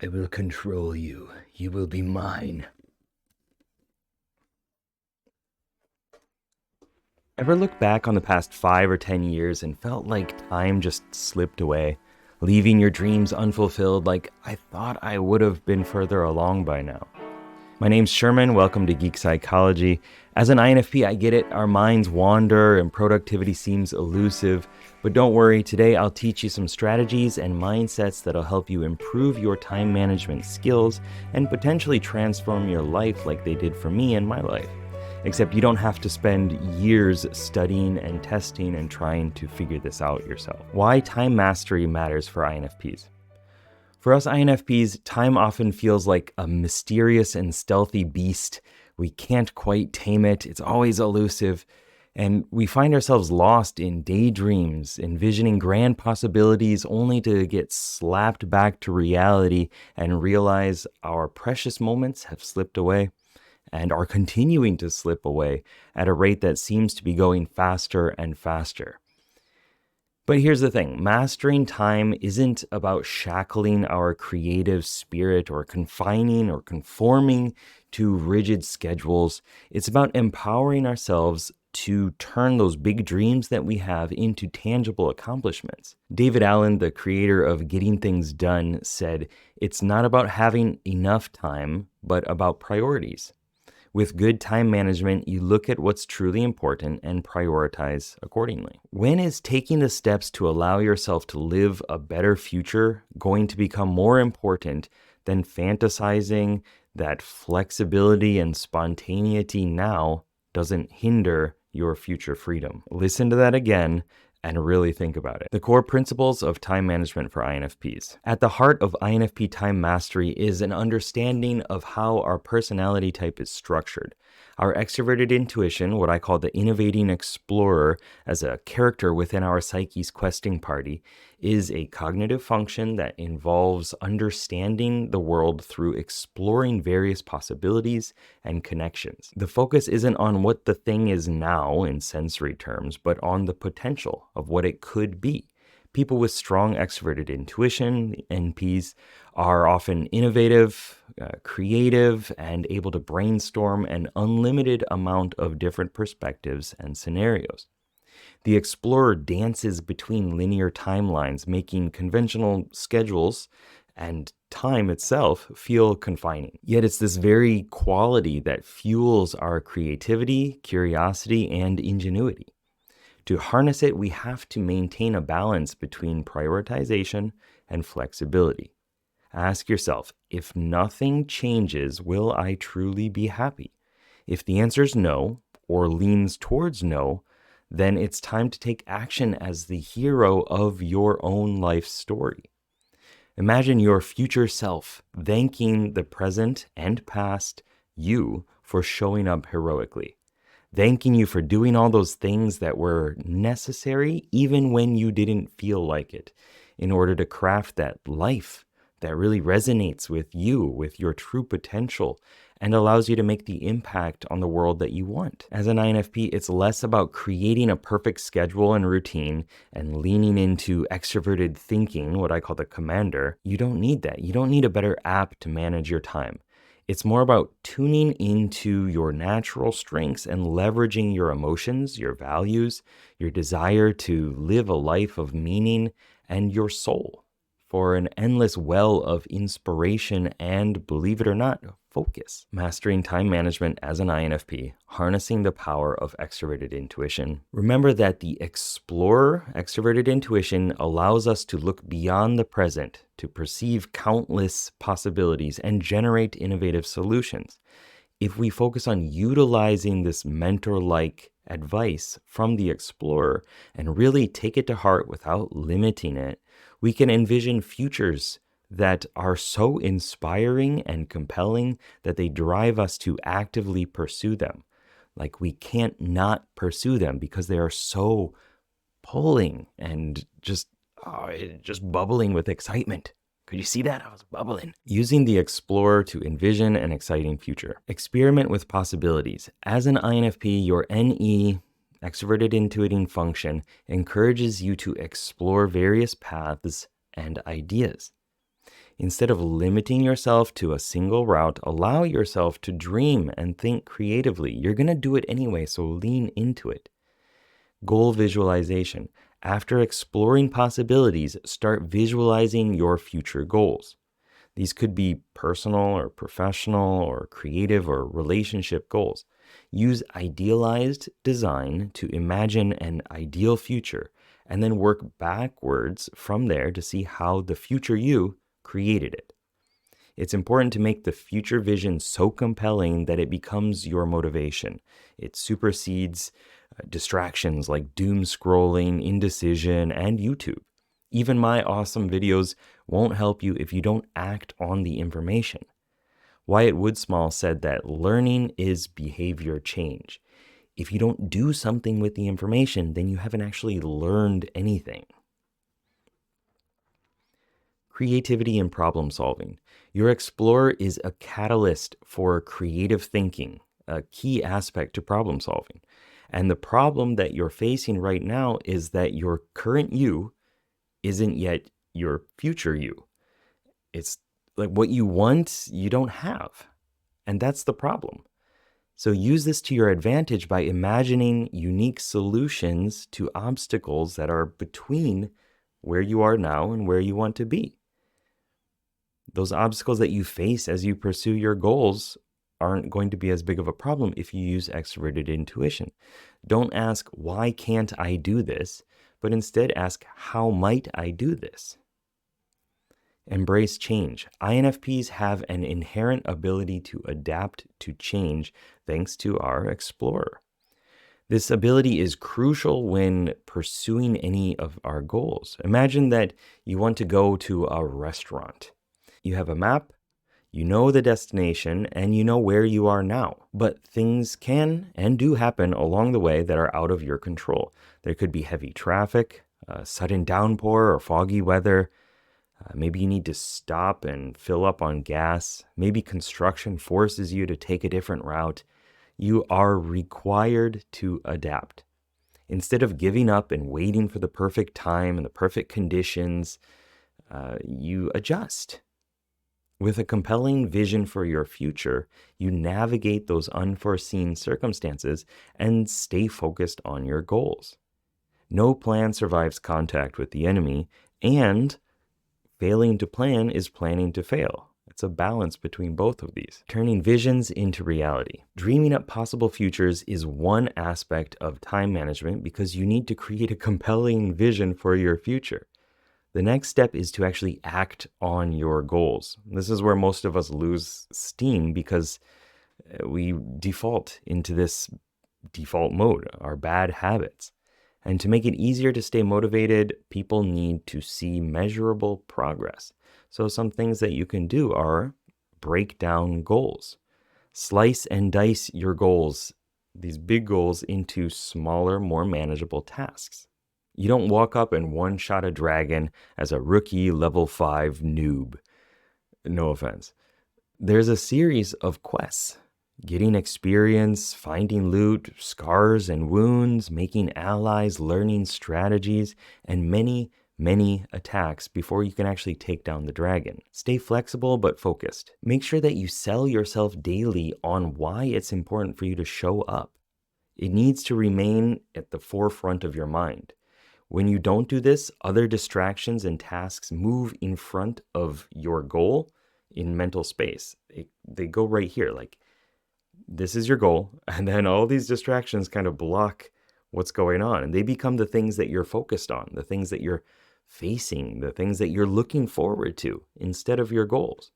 I will control you. You will be mine. Ever look back on the past 5 or 10 years and felt like time just slipped away, leaving your dreams unfulfilled like I thought I would have been further along by now? My name's Sherman. Welcome to Geek Psychology. As an INFP, I get it. Our minds wander and productivity seems elusive. But don't worry, today I'll teach you some strategies and mindsets that'll help you improve your time management skills and potentially transform your life like they did for me in my life. Except you don't have to spend years studying and testing and trying to figure this out yourself. Why time mastery matters for INFPs. For us INFPs, time often feels like a mysterious and stealthy beast. We can't quite tame it. It's always elusive. And we find ourselves lost in daydreams, envisioning grand possibilities only to get slapped back to reality and realize our precious moments have slipped away and are continuing to slip away at a rate that seems to be going faster and faster. But here's the thing, mastering time isn't about shackling our creative spirit or confining or conforming to rigid schedules. It's about empowering ourselves to turn those big dreams that we have into tangible accomplishments. David Allen, the creator of Getting Things Done, said, "It's not about having enough time, but about priorities." With good time management, you look at what's truly important and prioritize accordingly. When is taking the steps to allow yourself to live a better future going to become more important than fantasizing that flexibility and spontaneity now doesn't hinder your future freedom? Listen to that again and really think about it. The core principles of time management for INFPs. At the heart of INFP time mastery is an understanding of how our personality type is structured. Our extroverted intuition, what I call the innovating explorer as a character within our psyche's questing party, is a cognitive function that involves understanding the world through exploring various possibilities and connections. The focus isn't on what the thing is now in sensory terms, but on the potential of what it could be. People with strong extroverted intuition, the NPs, are often innovative, creative, and able to brainstorm an unlimited amount of different perspectives and scenarios. The explorer dances between linear timelines, making conventional schedules and time itself feel confining. Yet it's this very quality that fuels our creativity, curiosity, and ingenuity. To harness it, we have to maintain a balance between prioritization and flexibility. Ask yourself, if nothing changes, will I truly be happy? If the answer is no, or leans towards no, then it's time to take action as the hero of your own life story. Imagine your future self thanking the present and past you for showing up heroically, thanking you for doing all those things that were necessary even when you didn't feel like it, in order to craft that life that really resonates with you, with your true potential, and allows you to make the impact on the world that you want. As an INFP, it's less about creating a perfect schedule and routine and leaning into extroverted thinking, what I call the commander. You don't need that. You don't need a better app to manage your time. It's more about tuning into your natural strengths and leveraging your emotions, your values, your desire to live a life of meaning, and your soul for an endless well of inspiration and, believe it or not, focus. Mastering time management as an INFP, harnessing the power of extroverted intuition. Remember that the explorer, extroverted intuition, allows us to look beyond the present, to perceive countless possibilities and generate innovative solutions. If we focus on utilizing this mentor-like advice from the explorer and really take it to heart without limiting it, we can envision futures that are so inspiring and compelling that they drive us to actively pursue them. Like we can't not pursue them because they are so pulling and just bubbling with excitement. Could you see that? I was bubbling. Using the explorer to envision an exciting future. Experiment with possibilities. As an INFP, your NE, extroverted intuiting function, encourages you to explore various paths and ideas. Instead of limiting yourself to a single route, allow yourself to dream and think creatively. You're going to do it anyway, so lean into it. Goal visualization. After exploring possibilities, start visualizing your future goals. These could be personal or professional or creative or relationship goals. Use idealized design to imagine an ideal future and then work backwards from there to see how the future you created it. It's important to make the future vision so compelling that it becomes your motivation. It supersedes distractions like doom scrolling, indecision, and YouTube. Even my awesome videos won't help you if you don't act on the information. Wyatt Woodsmall said that learning is behavior change. If you don't do something with the information, then you haven't actually learned anything. Creativity and problem solving. Your explorer is a catalyst for creative thinking, a key aspect to problem solving. And the problem that you're facing right now is that your current you isn't yet your future you. It's like what you want, you don't have. And that's the problem. So use this to your advantage by imagining unique solutions to obstacles that are between where you are now and where you want to be. Those obstacles that you face as you pursue your goals aren't going to be as big of a problem if you use extroverted intuition. Don't ask, why can't I do this? But instead ask, how might I do this? Embrace change. INFPs have an inherent ability to adapt to change thanks to our explorer. This ability is crucial when pursuing any of our goals. Imagine that you want to go to a restaurant. You have a map, you know the destination, and you know where you are now. But things can and do happen along the way that are out of your control. There could be heavy traffic, a sudden downpour, or foggy weather. Maybe you need to stop and fill up on gas. Maybe construction forces you to take a different route. You are required to adapt. Instead of giving up and waiting for the perfect time and the perfect conditions, you adjust. With a compelling vision for your future, you navigate those unforeseen circumstances and stay focused on your goals. No plan survives contact with the enemy, and failing to plan is planning to fail. It's a balance between both of these. Turning visions into reality. Dreaming up possible futures is one aspect of time management because you need to create a compelling vision for your future. The next step is to actually act on your goals. This is where most of us lose steam because we default into this default mode, our bad habits. And to make it easier to stay motivated, people need to see measurable progress. So some things that you can do are break down goals. Slice and dice your goals, these big goals, into smaller, more manageable tasks. You don't walk up and one-shot a dragon as a rookie level 5 noob. No offense. There's a series of quests. Getting experience, finding loot, scars and wounds, making allies, learning strategies, and many, many attacks before you can actually take down the dragon. Stay flexible but focused. Make sure that you sell yourself daily on why it's important for you to show up. It needs to remain at the forefront of your mind. When you don't do this, other distractions and tasks move in front of your goal in mental space. They go right here, like this is your goal, and then all these distractions kind of block what's going on, and they become the things that you're focused on, the things that you're facing, the things that you're looking forward to instead of your goals.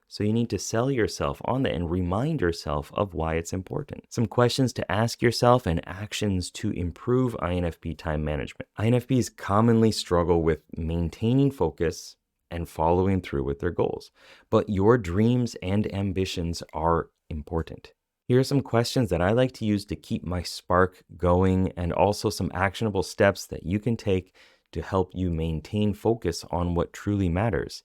So you need to sell yourself on that and remind yourself of why it's important. Some questions to ask yourself and actions to improve INFP time management. INFPs commonly struggle with maintaining focus and following through with their goals, but your dreams and ambitions are important. Here are some questions that I like to use to keep my spark going, and also some actionable steps that you can take to help you maintain focus on what truly matters.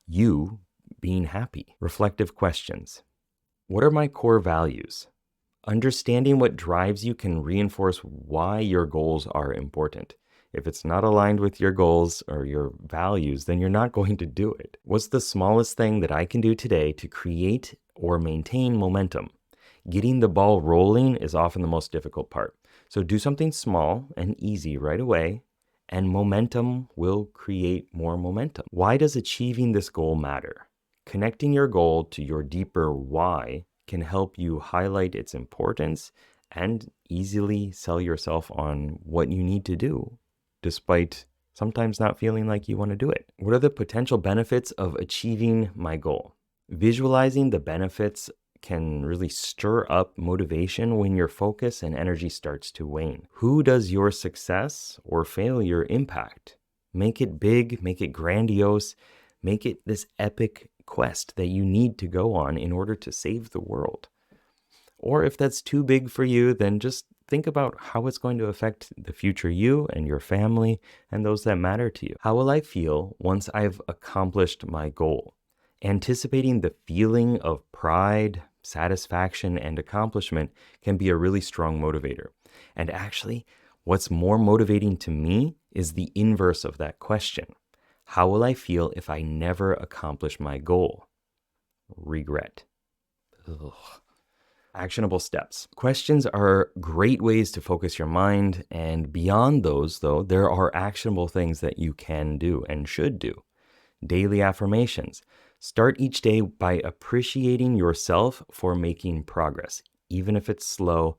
You being happy. Reflective questions. What are my core values? Understanding what drives you can reinforce why your goals are important. If it's not aligned with your goals or your values, then you're not going to do it. What's the smallest thing that I can do today to create or maintain momentum? Getting the ball rolling is often the most difficult part. So do something small and easy right away, and momentum will create more momentum. Why does achieving this goal matter? Connecting your goal to your deeper why can help you highlight its importance and easily sell yourself on what you need to do, despite sometimes not feeling like you want to do it. What are the potential benefits of achieving my goal? Visualizing the benefits can really stir up motivation when your focus and energy starts to wane. Who does your success or failure impact? Make it big, make it grandiose, make it this epic quest that you need to go on in order to save the world. Or if that's too big for you, then just think about how it's going to affect the future you and your family and those that matter to you. How will I feel once I've accomplished my goal? Anticipating the feeling of pride, satisfaction, and accomplishment can be a really strong motivator. And actually, what's more motivating to me is the inverse of that question. How will I feel if I never accomplish my goal? Regret. Ugh. Actionable steps. Questions are great ways to focus your mind, and beyond those, though, there are actionable things that you can do and should do. Daily affirmations. Start each day by appreciating yourself for making progress, even if it's slow.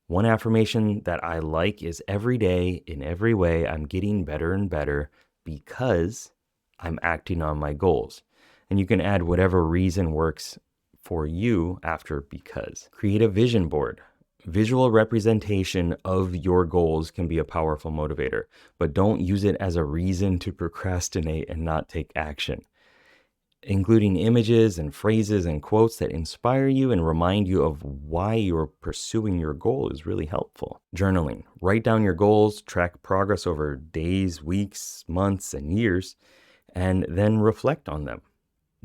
One affirmation that I like is every day, in every way, I'm getting better and better because I'm acting on my goals. And you can add whatever reason works for you after because. Create a vision board. Visual representation of your goals can be a powerful motivator, but don't use it as a reason to procrastinate and not take action. Including images and phrases and quotes that inspire you and remind you of why you're pursuing your goal is really helpful. Journaling. Write down your goals, track progress over days, weeks, months, and years, and then reflect on them.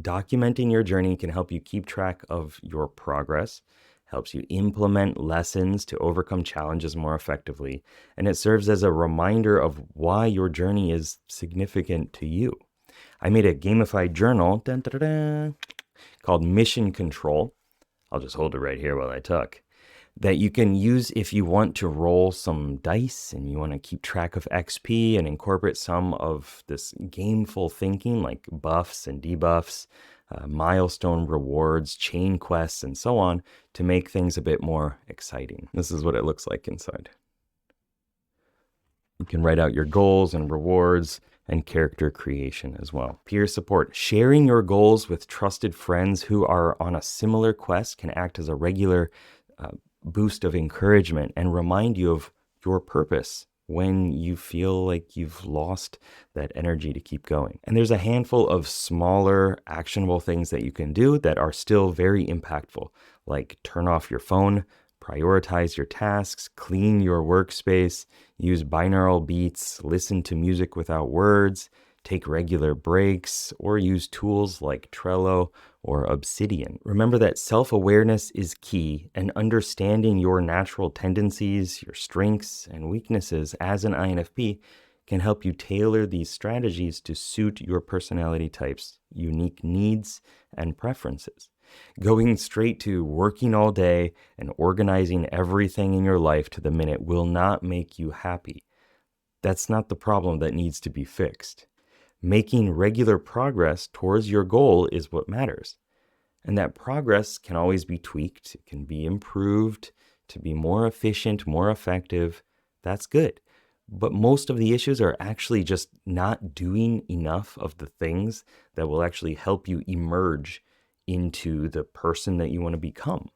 Documenting your journey can help you keep track of your progress, helps you implement lessons to overcome challenges more effectively, and it serves as a reminder of why your journey is significant to you. I made a gamified journal called Mission Control. I'll just hold it right here while I talk. That you can use if you want to roll some dice and you want to keep track of XP and incorporate some of this gameful thinking like buffs and debuffs, milestone rewards, chain quests, and so on to make things a bit more exciting. This is what it looks like inside. You can write out your goals and rewards and character creation as well. Peer support. Sharing your goals with trusted friends who are on a similar quest can act as a regular boost of encouragement and remind you of your purpose when you feel like you've lost that energy to keep going. And there's a handful of smaller actionable things that you can do that are still very impactful, like turn off your phone, prioritize your tasks, clean your workspace, use binaural beats, listen to music without words, take regular breaks, or use tools like Trello or Obsidian. Remember that self-awareness is key, and understanding your natural tendencies, your strengths, and weaknesses as an INFP can help you tailor these strategies to suit your personality type's unique needs and preferences. Going straight to working all day and organizing everything in your life to the minute will not make you happy. That's not the problem that needs to be fixed. Making regular progress towards your goal is what matters. And that progress can always be tweaked, it can be improved to be more efficient, more effective. That's good. But most of the issues are actually just not doing enough of the things that will actually help you emerge into the person that you want to become,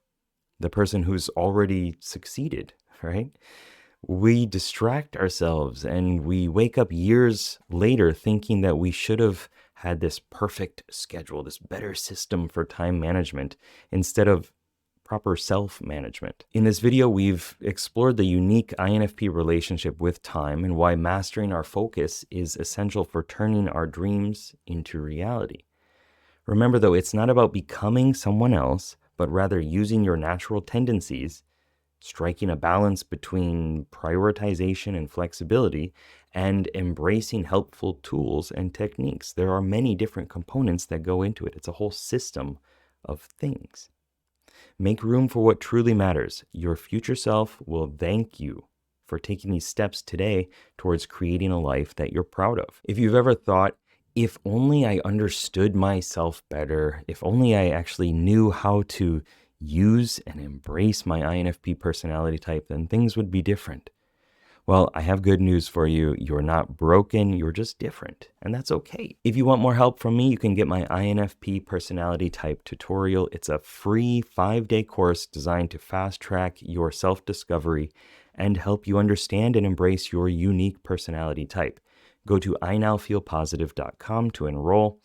the person who's already succeeded, right? We distract ourselves and we wake up years later thinking that we should have had this perfect schedule, this better system for time management instead of proper self-management. In this video, we've explored the unique INFP relationship with time and why mastering our focus is essential for turning our dreams into reality. Remember though, it's not about becoming someone else, but rather using your natural tendencies striking a balance between prioritization and flexibility, and embracing helpful tools and techniques. There are many different components that go into it. It's a whole system of things. Make room for what truly matters. Your future self will thank you for taking these steps today towards creating a life that you're proud of. If you've ever thought, if only I understood myself better, if only I actually knew how to use and embrace my INFP personality type, then things would be different. Well, I have good news for you. You're not broken, you're just different, and that's okay. If you want more help from me, you can get my INFP personality type tutorial. It's a free 5-day course designed to fast track your self-discovery and help you understand and embrace your unique personality type. Go to inowfeelpositive.com to enroll.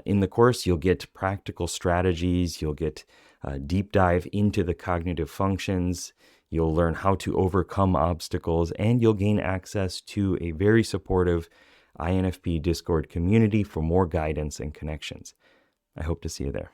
In the course, you'll get practical strategies, you'll get a deep dive into the cognitive functions, you'll learn how to overcome obstacles, and you'll gain access to a very supportive INFP Discord community for more guidance and connections. I hope to see you there.